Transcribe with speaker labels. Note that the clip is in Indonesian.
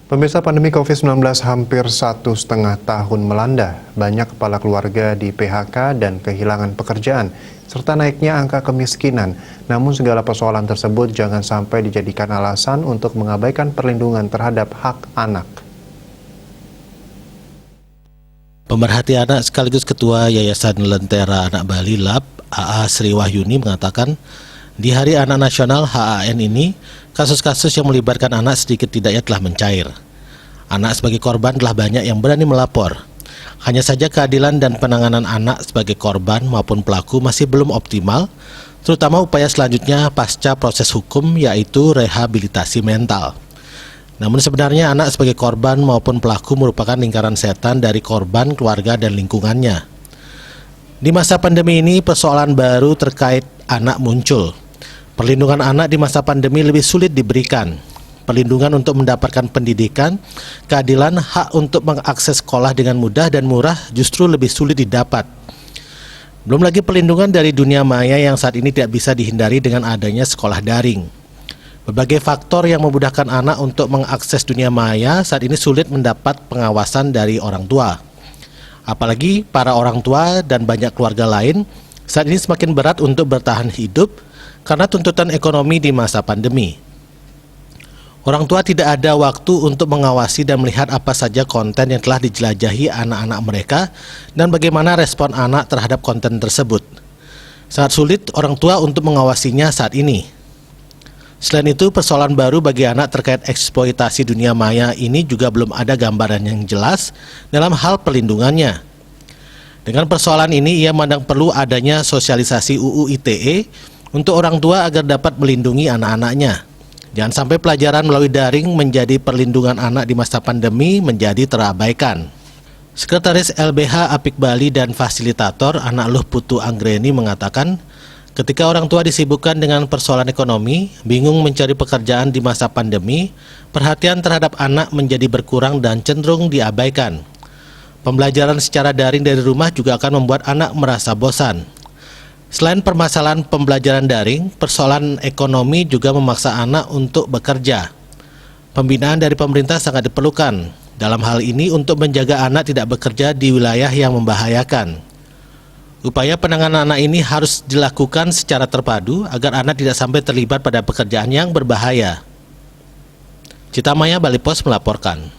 Speaker 1: Pemirsa, pandemi COVID-19 hampir 1,5 tahun melanda. Banyak kepala keluarga di PHK dan kehilangan pekerjaan, serta naiknya angka kemiskinan. Namun segala persoalan tersebut jangan sampai dijadikan alasan untuk mengabaikan perlindungan terhadap hak anak.
Speaker 2: Pemerhati anak sekaligus Ketua Yayasan Lentera Anak Bali LAB, AA Sri Wahyuni mengatakan, di Hari Anak Nasional HAN ini, kasus-kasus yang melibatkan anak sedikit tidaknya telah mencair. Anak sebagai korban telah banyak yang berani melapor. Hanya saja keadilan dan penanganan anak sebagai korban maupun pelaku masih belum optimal, terutama upaya selanjutnya pasca proses hukum yaitu rehabilitasi mental. Namun sebenarnya anak sebagai korban maupun pelaku merupakan lingkaran setan dari korban, keluarga, dan lingkungannya. Di masa pandemi ini, persoalan baru terkait anak muncul. Perlindungan anak di masa pandemi lebih sulit diberikan. Perlindungan untuk mendapatkan pendidikan, keadilan, hak untuk mengakses sekolah dengan mudah dan murah justru lebih sulit didapat. Belum lagi perlindungan dari dunia maya yang saat ini tidak bisa dihindari dengan adanya sekolah daring. Berbagai faktor yang memudahkan anak untuk mengakses dunia maya saat ini sulit mendapat pengawasan dari orang tua. Apalagi para orang tua dan banyak keluarga lain saat ini semakin berat untuk bertahan hidup karena tuntutan ekonomi di masa pandemi. Orang tua tidak ada waktu untuk mengawasi dan melihat apa saja konten yang telah dijelajahi anak-anak mereka dan bagaimana respon anak terhadap konten tersebut. Sangat sulit orang tua untuk mengawasinya saat ini. Selain itu, persoalan baru bagi anak terkait eksploitasi dunia maya ini juga belum ada gambaran yang jelas dalam hal perlindungannya. Dengan persoalan ini, ia memandang perlu adanya sosialisasi UU ITE untuk orang tua agar dapat melindungi anak-anaknya. Jangan sampai pelajaran melalui daring menjadi perlindungan anak di masa pandemi menjadi terabaikan. Sekretaris LBH Apik Bali dan fasilitator Anak Luh Putu Anggreni mengatakan, ketika orang tua disibukkan dengan persoalan ekonomi, bingung mencari pekerjaan di masa pandemi, perhatian terhadap anak menjadi berkurang dan cenderung diabaikan. Pembelajaran secara daring dari rumah juga akan membuat anak merasa bosan. Selain permasalahan pembelajaran daring, persoalan ekonomi juga memaksa anak untuk bekerja. Pembinaan dari pemerintah sangat diperlukan. Dalam hal ini untuk menjaga anak tidak bekerja di wilayah yang membahayakan. Upaya penanganan anak ini harus dilakukan secara terpadu agar anak tidak sampai terlibat pada pekerjaan yang berbahaya. Citamaya Bali Pos melaporkan.